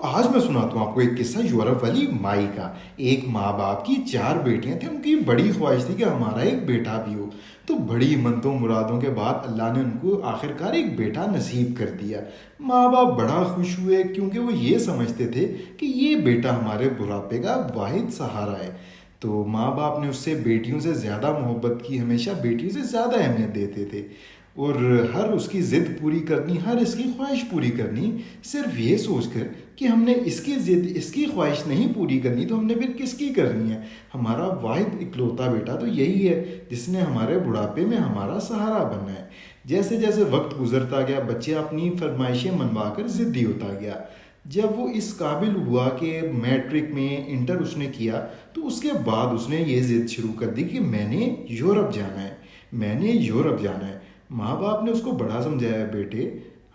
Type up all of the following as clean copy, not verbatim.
آج میں سناتا ہوں آپ کو ایک قصہ یورپ والی مائی کا۔ ایک ماں باپ کی 4 بیٹیاں تھیں، ان کی بڑی خواہش تھی کہ ہمارا ایک بیٹا بھی ہو۔ تو بڑی منتوں مرادوں کے بعد اللہ نے ان کو آخرکار ایک بیٹا نصیب کر دیا۔ ماں باپ بڑا خوش ہوئے کیونکہ وہ یہ سمجھتے تھے کہ یہ بیٹا ہمارے بڑھاپے کا واحد سہارا ہے۔ تو ماں باپ نے اس سے بیٹیوں سے زیادہ محبت کی، ہمیشہ بیٹیوں سے زیادہ اہمیت دیتے تھے، اور ہر اس کی ضد پوری کرنی، ہر اس کی خواہش پوری کرنی، صرف یہ سوچ کر کہ ہم نے اس کی ضد، اس کی خواہش نہیں پوری کرنی تو ہم نے پھر کس کی کرنی ہے۔ ہمارا واحد اکلوتا بیٹا تو یہی ہے جس نے ہمارے بڑھاپے میں ہمارا سہارا بننا ہے۔ جیسے جیسے وقت گزرتا گیا، بچہ اپنی فرمائشیں منوا کر ضدی ہوتا گیا۔ جب وہ اس قابل ہوا کہ میٹرک میں انٹر اس نے کیا، تو اس کے بعد اس نے یہ ضد شروع کر دی کہ میں نے یورپ جانا ہے، میں نے یورپ جانا ہے۔ ماں باپ نے اس کو بڑا سمجھایا، بیٹے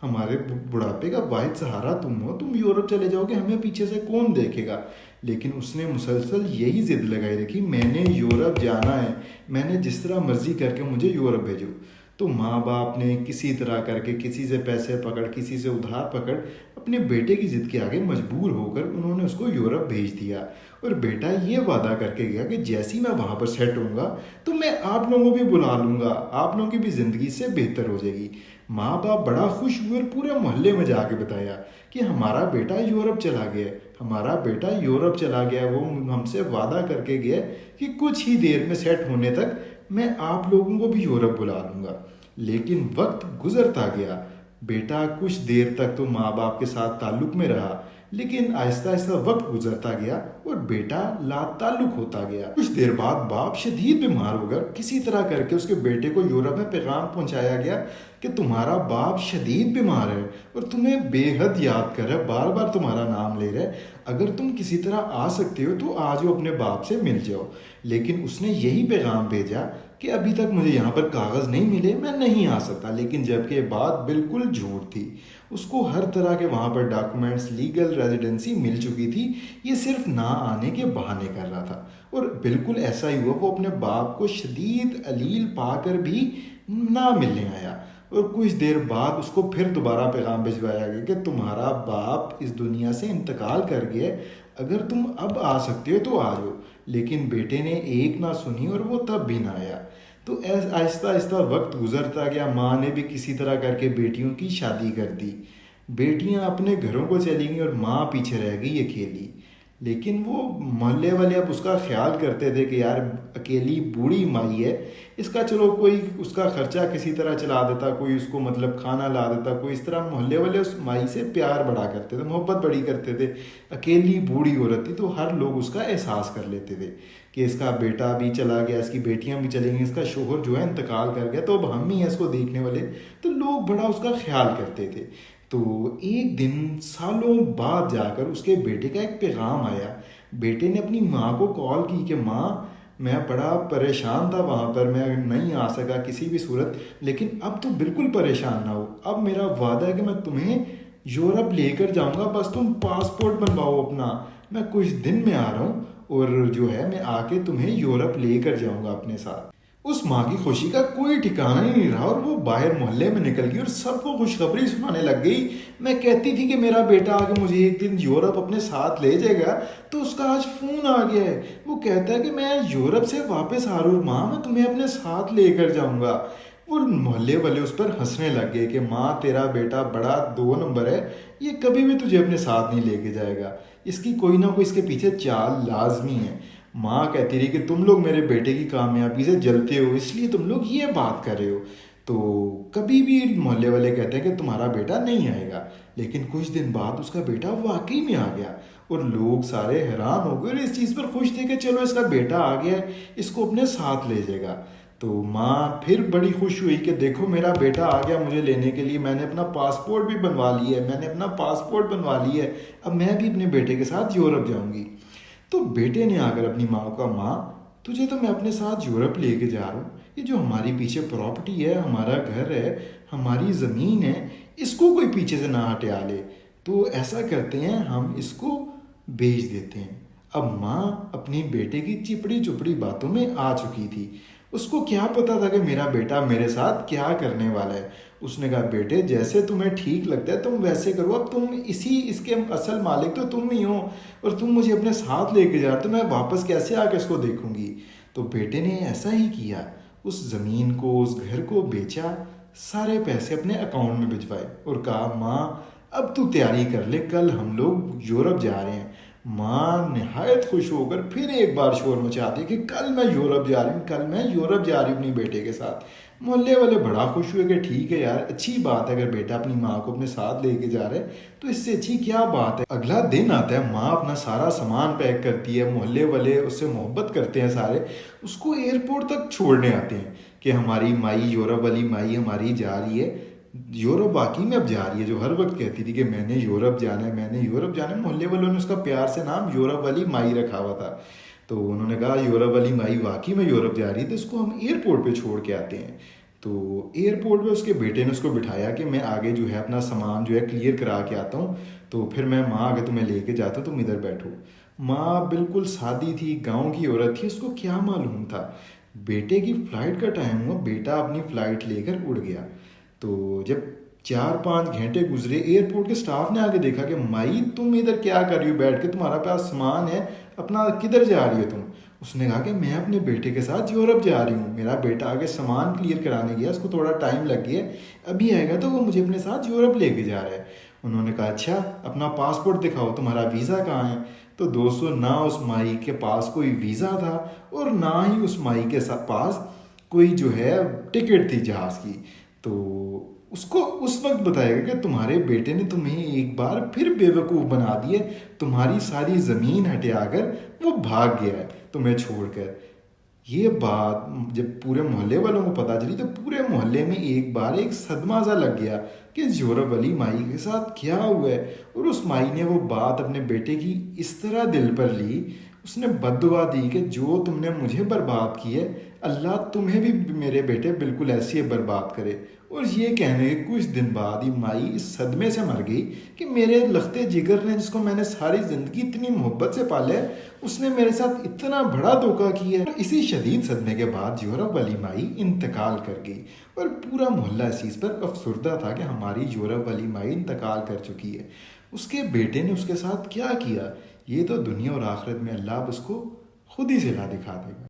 ہمارے بڑھاپے کا واحد سہارا تم ہو، تم یورپ چلے جاؤ گے، ہمیں پیچھے سے کون دیکھے گا؟ لیکن اس نے مسلسل یہی ضد لگائی رکھی، میں نے یورپ جانا ہے، میں نے جس طرح مرضی کر کے مجھے یورپ بھیجو۔ تو ماں باپ نے کسی طرح کر کے، کسی سے پیسے پکڑ، کسی سے ادھار پکڑ، اپنے بیٹے کی ضد کے آگے مجبور ہو کر انہوں نے اس کو یورپ بھیج دیا۔ اور بیٹا یہ وعدہ کر کے گیا کہ جیسی میں وہاں پر سیٹ ہوں گا تو میں آپ لوگوں کو بھی بلا لوں گا، آپ لوگوں کی بھی زندگی سے بہتر ہو جائے گی۔ ماں باپ بڑا خوش ہوئے اور پورے محلے میں جا کے بتایا کہ ہمارا بیٹا یورپ چلا گیا، ہمارا بیٹا یورپ چلا گیا، وہ ہم سے وعدہ کر کے گیا کہ کچھ ہی دیر میں سیٹ ہونے تک میں آپ لوگوں کو بھی یورپ بلا لوں گا۔ لیکن وقت گزرتا گیا، بیٹا کچھ دیر تک تو ماں باپ کے ساتھ تعلق میں رہا، لیکن آہستہ آہستہ وقت گزرتا گیا اور بیٹا لا تعلق ہوتا گیا۔ کچھ دیر بعد باپ شدید بیمار ہو گیا، کسی طرح کر کے اس کے بیٹے کو یورپ میں پیغام پہنچایا گیا کہ تمہارا باپ شدید بیمار ہے اور تمہیں بے حد یاد کر رہا ہے، بار بار تمہارا نام لے رہا ہے، اگر تم کسی طرح آ سکتے ہو تو آ جاؤ، اپنے باپ سے مل جاؤ۔ لیکن اس نے یہی پیغام بھیجا کہ ابھی تک مجھے یہاں پر کاغذ نہیں ملے، میں نہیں آ سکتا۔ لیکن جب کہ بات بالکل جھوٹ تھی، اس کو ہر طرح کے وہاں پر ڈاکومنٹس، لیگل ریزیڈنسی مل چکی تھی، یہ صرف نہ آنے کے بہانے کر رہا تھا۔ اور بالکل ایسا ہی ہوا، وہ اپنے باپ کو شدید علیل پا کر بھی نہ ملنے آیا۔ اور کچھ دیر بعد اس کو پھر دوبارہ پیغام بھجوایا گیا کہ تمہارا باپ اس دنیا سے انتقال کر گیا، اگر تم اب آ سکتے ہو تو آ جاؤ۔ لیکن بیٹے نے ایک نہ سنی اور وہ تب بھی نہ آیا۔ تو آہستہ آہستہ وقت گزرتا گیا، ماں نے بھی کسی طرح کر کے بیٹیوں کی شادی کر دی، بیٹیاں اپنے گھروں کو چلی گئیں اور ماں پیچھے رہ گئی اکیلی۔ لیکن وہ محلے والے اب اس کا خیال کرتے تھے کہ یار اکیلی بوڑھی مائی ہے، اس کا چلو کوئی اس کا خرچہ کسی طرح چلا دیتا، کوئی اس کو مطلب کھانا لا دیتا، کوئی اس طرح۔ محلے والے اس مائی سے پیار بڑا کرتے تھے، محبت بڑی کرتے تھے۔ اکیلی بوڑھی عورت تھی تو ہر لوگ اس کا احساس کر لیتے تھے کہ اس کا بیٹا بھی چلا گیا، اس کی بیٹیاں بھی چلی گئیں، اس کا شوہر جو ہے انتقال کر گیا، تو اب ہم ہی ہیں اس کو دیکھنے والے۔ تو لوگ بڑا اس کا خیال کرتے تھے۔ تو ایک دن سالوں بعد جا کر اس کے بیٹے کا ایک پیغام آیا۔ بیٹے نے اپنی ماں کو کال کی کہ ماں میں بڑا پریشان تھا وہاں پر، میں نہیں آ سکا کسی بھی صورت، لیکن اب تو بالکل پریشان نہ ہو، اب میرا وعدہ ہے کہ میں تمہیں یورپ لے کر جاؤں گا، بس تم پاسپورٹ بنواؤ اپنا، میں کچھ دن میں آ رہا ہوں اور جو ہے میں آ کے تمہیں یورپ لے کر جاؤں گا اپنے ساتھ۔ اس ماں کی خوشی کا کوئی ٹھکانہ ہی نہیں رہا اور وہ باہر محلے میں نکل گئی اور سب کو خوشخبری سنانے لگ گئی۔ میں کہتی تھی کہ میرا بیٹا آگے مجھے ایک دن یورپ اپنے ساتھ لے جائے گا، تو اس کا آج فون آ گیا ہے، وہ کہتا ہے کہ میں یورپ سے واپس آ رہا ہوں ماں، میں تمہیں اپنے ساتھ لے کر جاؤں گا۔ وہ محلے والے اس پر ہنسنے لگ گئے کہ ماں تیرا بیٹا بڑا 2 نمبر ہے، یہ کبھی بھی تجھے اپنے ساتھ نہیں لے کے جائے گا، اس کی کوئی نہ کوئی اس کے پیچھے چال لازمی ہے۔ ماں کہتی رہی کہ تم لوگ میرے بیٹے کی کامیابی سے جلتے ہو، اس لیے تم لوگ یہ بات کر رہے ہو۔ تو کبھی بھی محلے والے کہتے ہیں کہ تمہارا بیٹا نہیں آئے گا، لیکن کچھ دن بعد اس کا بیٹا واقعی میں آ گیا اور لوگ سارے حیران ہو گئے اور اس چیز پر خوش تھے کہ چلو اس کا بیٹا آ گیا ہے، اس کو اپنے ساتھ لے جائے گا۔ تو ماں پھر بڑی خوش ہوئی کہ دیکھو میرا بیٹا آ گیا مجھے لینے کے لیے، میں نے اپنا پاسپورٹ بھی بنوا لیا ہے، میں نے اپنا پاسپورٹ بنوا لیا ہے، اب میں بھی اپنے بیٹے کے ساتھ یورپ جاؤں گی۔ تو بیٹے نے آ کر اپنی ماں کو کہا، ماں تجھے تو میں اپنے ساتھ یورپ لے کے جا رہا ہوں، یہ جو ہماری پیچھے پراپرٹی ہے، ہمارا گھر ہے، ہماری زمین ہے، اس کو کوئی پیچھے سے نہ ہٹا لے، تو ایسا کرتے ہیں ہم اس کو بیچ دیتے ہیں۔ اب ماں اپنی بیٹے کی چپڑی چپڑی باتوں میں آ چکی تھی، اس کو کیا پتا تھا کہ میرا بیٹا میرے ساتھ کیا کرنے والا ہے۔ اس نے کہا بیٹے جیسے تمہیں ٹھیک لگتا ہے تم ویسے کرو، اب تم اس کے اصل مالک تو تم ہی ہو، اور تم مجھے اپنے ساتھ لے کے جا رہے تو میں واپس کیسے آ کے اس کو دیکھوں گی؟ تو بیٹے نے ایسا ہی کیا، اس زمین کو، اس گھر کو بیچا، سارے پیسے اپنے اکاؤنٹ میں بھجوائے اور کہا ماں اب تو تیاری کر لے، کل ہم لوگ یورپ جا رہے ہیں۔ ماں نہایت خوش ہو کر پھر ایک بار شور مچا دی کہ کل میں یورپ جا رہی ہوں، کل میں یورپ جا رہی ہوں اپنی بیٹے کے ساتھ۔ محلے والے بڑا خوش ہوئے کہ ٹھیک ہے یار، اچھی بات ہے، اگر بیٹا اپنی ماں کو اپنے ساتھ لے کے جا رہا ہے تو اس سے اچھی کیا بات ہے۔ اگلا دن آتا ہے، ماں اپنا سارا سامان پیک کرتی ہے، محلے والے اس سے محبت کرتے ہیں، سارے اس کو ایئرپورٹ تک چھوڑنے آتے ہیں کہ ہماری مائی، یورپ والی مائی ہماری جا رہی ہے یورپ، واقعی میں اب جا رہی ہے، جو ہر وقت کہتی تھی کہ میں نے یورپ جانا ہے، میں نے یورپ جانا ہے۔ محلے والوں نے اس کا پیار سے نام یورپ والی مائی رکھا ہوا تھا۔ تو انہوں نے کہا یورپ والی مائی واقعی میں یورپ جا رہی ہے تو اس کو ہم ایئرپورٹ پہ چھوڑ کے آتے ہیں۔ تو ایئرپورٹ پہ اس کے بیٹے نے اس کو بٹھایا کہ میں آگے جو ہے اپنا سامان جو ہے کلیئر کرا کے آتا ہوں، تو پھر میں ماں آگے تمہیں لے کے جاتا ہوں، تم ادھر بیٹھو۔ ماں بالکل سادی تھی، گاؤں کی عورت تھی، اس کو کیا معلوم تھا بیٹے کی فلائٹ کا ٹائم ہوا، بیٹا اپنی فلائٹ لے کر اڑ گیا۔ تو جب 4-5 گھنٹے گزرے، ایئرپورٹ کے سٹاف نے آگے دیکھا کہ مائی تم ادھر کیا کر رہی ہو بیٹھ کے، تمہارا پاس سامان ہے اپنا، کدھر جا رہی ہو تم؟ اس نے کہا کہ میں اپنے بیٹے کے ساتھ یورپ جا رہی ہوں، میرا بیٹا آگے سامان کلیئر کرانے گیا، اس کو تھوڑا ٹائم لگ گیا، ابھی آئے گا تو وہ مجھے اپنے ساتھ یورپ لے کے جا رہا ہے۔ انہوں نے کہا اچھا اپنا پاسپورٹ دکھاؤ، تمہارا ویزا کہاں ہے؟ تو دوستو نہ اس مائی کے پاس کوئی ویزا تھا اور نہ ہی اس مائی کے پاس کوئی جو ہے ٹکٹ تھی جہاز کی۔ تو اس کو اس وقت بتائے گا کہ تمہارے بیٹے نے تمہیں ایک بار پھر بے وقوف بنا دیے، تمہاری ساری زمین ہٹیا کر وہ بھاگ گیا ہے تمہیں چھوڑ کر۔ یہ بات جب پورے محلے والوں کو پتہ چلی تو پورے محلے میں ایک بار ایک صدمہ سا لگ گیا کہ یورپ والی مائی کے ساتھ کیا ہوا ہے، اور اس مائی نے وہ بات اپنے بیٹے کی اس طرح دل پر لی، اس نے بد دعا دی کہ جو تم نے مجھے برباد کی ہے اللہ تمہیں بھی میرے بیٹے بالکل ایسی برباد کرے۔ اور یہ کہنے کے کچھ دن بعد ہی مائی اس صدمے سے مر گئی کہ میرے لختے جگر نے، جس کو میں نے ساری زندگی اتنی محبت سے پالا ہے، اس نے میرے ساتھ اتنا بڑا دھوکہ کیا ہے۔ اسی شدید صدمے کے بعد یورپ والی مائی انتقال کر گئی، اور پورا محلہ اس چیز پر افسردہ تھا کہ ہماری یورپ والی مائی انتقال کر چکی ہے۔ اس کے بیٹے نے اس کے ساتھ کیا کیا، یہ تو دنیا اور آخرت میں اللہ اب اس کو خود ہی صلاح دکھا دے گا۔